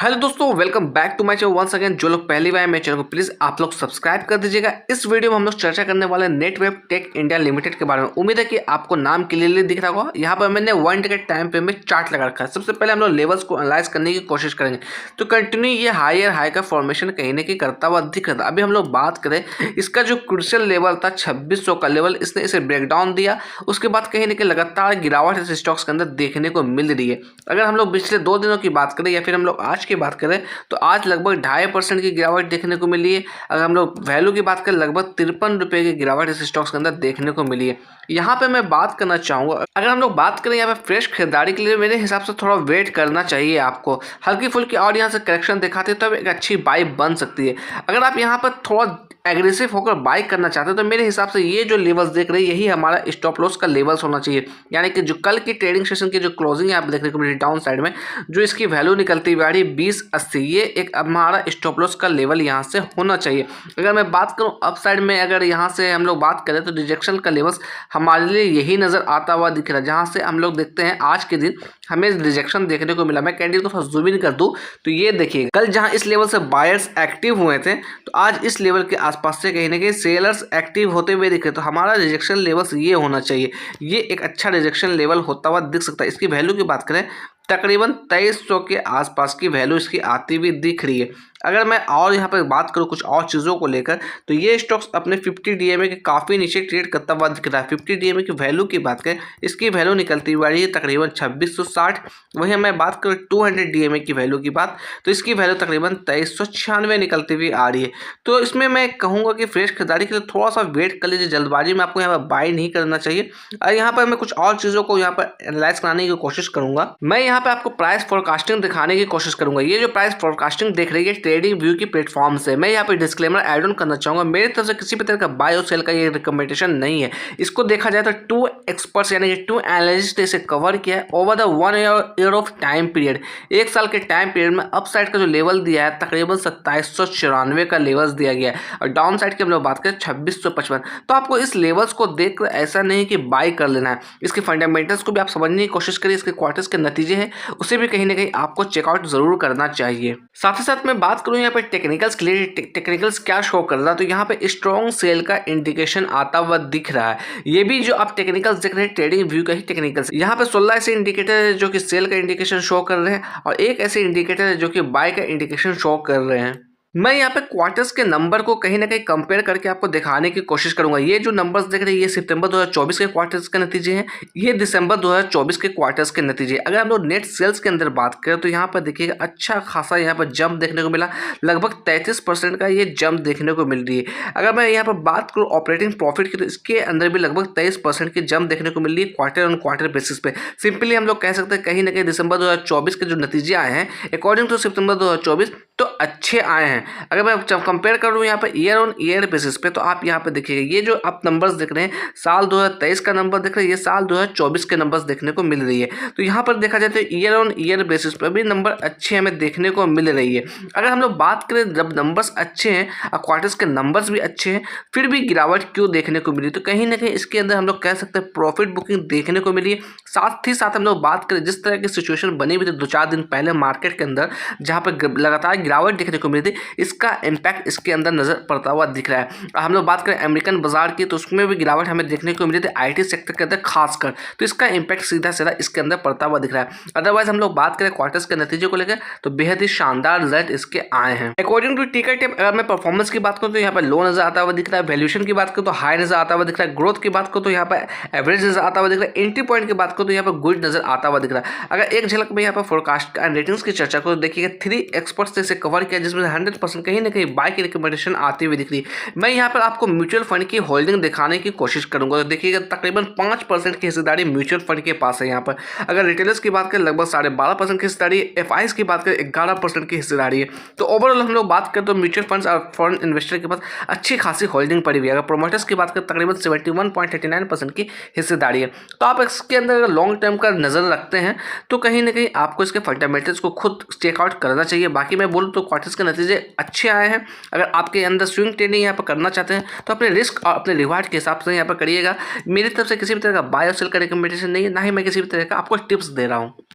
Hello दोस्तों, welcome back to my channel once again. जो लोग पहली बार हैं मेरे चैनल को प्लीज आप लोग सब्सक्राइब कर दीजिएगा। इस वीडियो में हम लोग चर्चा करने वाले हैं नेटवेब टेक इंडिया लिमिटेड के बारे में। उम्मीद है कि आपको नाम क्लियरली दिख रहा होगा। यहाँ पर मैंने 1 डे के टाइम पे में चार्ट लगा रखा है। सबसे पहले हम लोग लेवल्स को एनालाइज करने की कोशिश करेंगे। तो कंटिन्यू ये हायर हाई का फॉर्मेशन कहीं ना कहीं करता हुआ दिख रहा था। अभी हम लोग बात करें, इसका जो क्रूशियल लेवल था 2600 का लेवल, इसने इसे ब्रेकडाउन दिया। उसके बाद कहीं ना कहीं लगातार गिरावट इस स्टॉक्स के अंदर देखने को मिल रही है। अगर हम लोग पिछले 2 दिनों की बात करें या फिर हम लोग आज की बात करें तो आज लगभग 2.5% की गिरावट देखने को मिली है। अगर हम लोग वैल्यू की बात करें, लगभग 53 रुपये की गिरावट इस स्टॉक्स के अंदर देखने को मिली है। यहाँ पे मैं बात करना चाहूंगा, अगर हम लोग बात करें यहाँ पे फ्रेश खरीदारी के लिए मेरे हिसाब से थोड़ा वेट करना चाहिए आपको। हल्की फुल्की और यहाँ से करेक्शन दिखाते तो एक अच्छी बाई बन सकती है। अगर आप यहाँ पर थोड़ा एग्रेसिव होकर बाई करना चाहते हैं तो मेरे हिसाब से ये जो लेवल्स देख रहे हैं यही हमारा स्टॉप लॉस का लेवल्स होना चाहिए। यानी कि जो कल की ट्रेडिंग सेशन की जो क्लोजिंग है आप देखने को मिली डाउन साइड में, जो इसकी वैल्यू निकलती हुई आ रही है 2080, ये एक हमारा स्टॉप लॉस का लेवल यहाँ से होना चाहिए। अगर मैं बात करूँ अप साइड में, अगर यहाँ से हम लोग बात करें तो रिजेक्शन का लेवल्स हमारे लिए यही नजर आता हुआ दिख रहा है। जहाँ से हम लोग देखते हैं आज के दिन हमें रिजेक्शन देखने को मिला। मैं कैंडल को थोड़ा जूम इन कर दूं तो ये देखिए, कल जहां इस लेवल से बायर्स एक्टिव हुए थे तो आज इस लेवल के आसपास से कहीं ना कहीं सेलर्स एक्टिव होते हुए दिखे। तो हमारा रिजेक्शन लेवल्स ये होना चाहिए। ये एक अच्छा रिजेक्शन लेवल होता हुआ दिख सकता है। इसकी वैल्यू की बात करें, तकरीबन 2300 के आसपास की वैल्यू इसकी आती हुई दिख रही है। अगर मैं और यहाँ पर बात करूँ कुछ और चीज़ों को लेकर तो ये स्टॉक्स अपने 50 डीएमए के काफ़ी नीचे ट्रेड करता हुआ दिख रहा है। 50 डीएमए की वैल्यू की बात करें, इसकी वैल्यू निकलती हुई आ रही है तकरीबन 2660। वहीं मैं बात करूँ 200 डीएमए की वैल्यू की बात, तो इसकी वैल्यू तकरीबन 2396 निकलती हुई आ रही है। तो इसमें मैं कहूँगा कि फ्रेश खरीदारी के लिए थोड़ा सा वेट कर लीजिए। जल्दबाजी में आपको यहाँ पर बाई नहीं करना चाहिए। और यहाँ पर मैं कुछ और चीज़ों को यहाँ पर एनालाइज कराने की कोशिश करूँगा। मैं यहाँ पे आपको प्राइस फोरकास्टिंग दिखाने की कोशिश करूंगा। ये जो प्राइस फोरकास्टिंग देख रही है ट्रेडिंग व्यू की प्लेटफॉर्म से, मैं यहाँ पे डिस्क्लेमर ऐड ऑन करना चाहूंगा। मेरी तरफ से किसी भी तरह का बाय और सेल का ये रिकमेंडेशन नहीं है। इसको देखा जाए तो 2 एक्सपर्ट्स यानी कि 2 एनालिस्ट ने इसे कवर किया है over the 1 year of time period. 1 साल के टाइम पीरियड में अप साइड का जो लेवल दिया है तकरीबन 2794 का लेवल्स दिया गया है और डाउन साइड की हम लोग बात करें 2655। तो आपको इस लेवल्स को देखकर ऐसा नहीं कि बाय कर लेना है। इसके फंडामेंटल्स को भी आप समझने की कोशिश करिए। इसके क्वार्टर्स के नतीजे हैं उसे भी कहीं ना कहीं आपको चेकआउट जरूर करना चाहिए। साथ ही साथ मैं बात करूं यहाँ पे टेक्निकल्स के लिए, टेक्निकल्स क्या शो कर रहा है तो यहाँ पे स्ट्रॉन्ग सेल का इंडिकेशन आता हुआ दिख रहा है। ये भी जो आप टेक्निकल्स देख रहे हैं ट्रेडिंग व्यू का ही टेक्निकल्स, यहाँ पे 16 ऐसे इंडिकेटर है जो कि सेल का इंडिकेशन शो कर रहे हैं और एक ऐसे इंडिकेटर है जो कि बाय का इंडिकेशन शो कर रहे हैं। मैं यहाँ पे क्वार्टर्स के नंबर को कहीं ना कहीं कंपेयर करके आपको दिखाने की कोशिश करूंगा। ये जो नंबर्स देख रहे हैं ये सितंबर 2024 के क्वार्टर्स के नतीजे हैं, ये दिसंबर 2024 के क्वार्टर्स के नतीजे। अगर हम लोग नेट सेल्स के अंदर बात करें तो यहाँ पर देखिएगा अच्छा खासा यहाँ पर जंप देखने को मिला। लगभग 33% का ये जंप देखने को मिल रही है। अगर मैं यहाँ पर बात करूँ ऑपरेटिंग प्रॉफिट की तो इसके अंदर भी लगभग 23% की जंप देखने को मिल रही है क्वार्टर ऑन क्वार्टर बेसिस पे। सिंपली हम लोग कह सकते हैं कहीं ना कहीं दिसंबर 2024 के जो नतीजे आए हैं अकॉर्डिंग टू सितंबर 2024 तो अच्छे आए हैं। अगर मैं कंपेयर करूँ यहाँ पे ईयर ऑन ईयर बेसिस पे तो आप यहाँ पे देखिएगा ये जो आप नंबर्स देख रहे हैं साल 2023 का नंबर देख रहे हैं, ये साल 2024 के नंबर्स देखने को मिल रही है। तो यहाँ पर देखा जाए तो ईयर ऑन ईयर बेसिस पर भी नंबर अच्छे हमें देखने को मिल रही है। अगर हम लोग बात करें जब नंबर्स अच्छे हैं और क्वार्टर्स के नंबर्स भी अच्छे हैं फिर भी गिरावट क्यों देखने को मिली, तो कहीं ना कहीं इसके अंदर हम लोग कह सकते हैं प्रॉफिट बुकिंग देखने को मिली है। साथ ही साथ हम लोग बात करें जिस तरह की सिचुएशन बनी हुई थी 2-4 दिन पहले मार्केट के अंदर जहाँ पर लगातार गिरावट देखने को मिली थी, इसका इम्पैक्ट इसके अंदर नजर पड़ता हुआ दिख रहा है। हम लोग बात करें अमेरिकन बाजार की तो उसमें भी गिरावट हमें देखने को मिली थी आईटी सेक्टर के अंदर खासकर, तो इसका इम्पैक्ट सीधा सीधा इसके अंदर पड़ता हुआ दिख रहा है। अदरवाइज हम लोग बात करें क्वार्टर्स के नतीजे को लेकर तो बेहद ही शानदार रिजल्ट इसके आए हैं। अकॉर्डिंग टू टिकर टेप अगर मैं परफॉर्मेंस की बात करूँ तो यहाँ पर लो नजर आता हुआ दिख रहा है। वैल्यूएशन की बात करूँ तो हाई नजर आता हुआ दिख रहा है। ग्रोथ की बात करूँ तो यहाँ पर एवरेज नजर आता हुआ दिख रहा है। एंट्री पॉइंट की बात करूँ तो यहाँ पर गुड नजर आता हुआ दिख रहा है। अगर एक झलक में यहाँ पर फोरकास्ट एंड रेटिंग्स की चर्चा करो तो देखिएगा 3 एक्सपर्ट्स ने इसे कवर किया जिसमें 100% कहीं ना कहीं बाय की रिकमेंडेशन आती हुई दिख रही है। मैं यहाँ पर आपको म्यूचुअल फंड की होल्डिंग दिखाने की कोशिश करूंगा। तो देखिएगा तकरीबन 5% की हिस्सेदारी म्यूचुअल फंड के पास है। यहाँ पर अगर रिटेलर्स की बात करें लगभग 12.5% की हिस्सेदारी, एफआईज की बात करें 11% की हिस्सेदारी है। तो ओवरऑल हम लोग बात करें तो म्यूचुअल फंड्स और फॉरेन इन्वेस्टर के पास अच्छी खासी होल्डिंग पड़ी हुई है। अगर प्रोमोटर्स की बात करें तकरीबन 71.39% की हिस्सेदारी है। तो आप इसके अंदर अगर लॉन्ग टर्म का नजर रखते हैं तो कहीं ना कहीं आपको इसके फंडामेंटल्स को खुद चेकआउट करना चाहिए। बाकी मैं बोलूँ तो क्वार्टर्स के नतीजे अच्छे आए हैं। अगर आपके अंदर स्विंग ट्रेडिंग यहाँ पर करना चाहते हैं तो अपने रिस्क और अपने रिवार्ड के हिसाब से यहाँ पर करिएगा। मेरी तरफ से किसी भी तरह का बाय और सेल का रिकमेंडेशन नहीं है, ना ही मैं किसी भी तरह का आपको टिप्स दे रहा हूँ।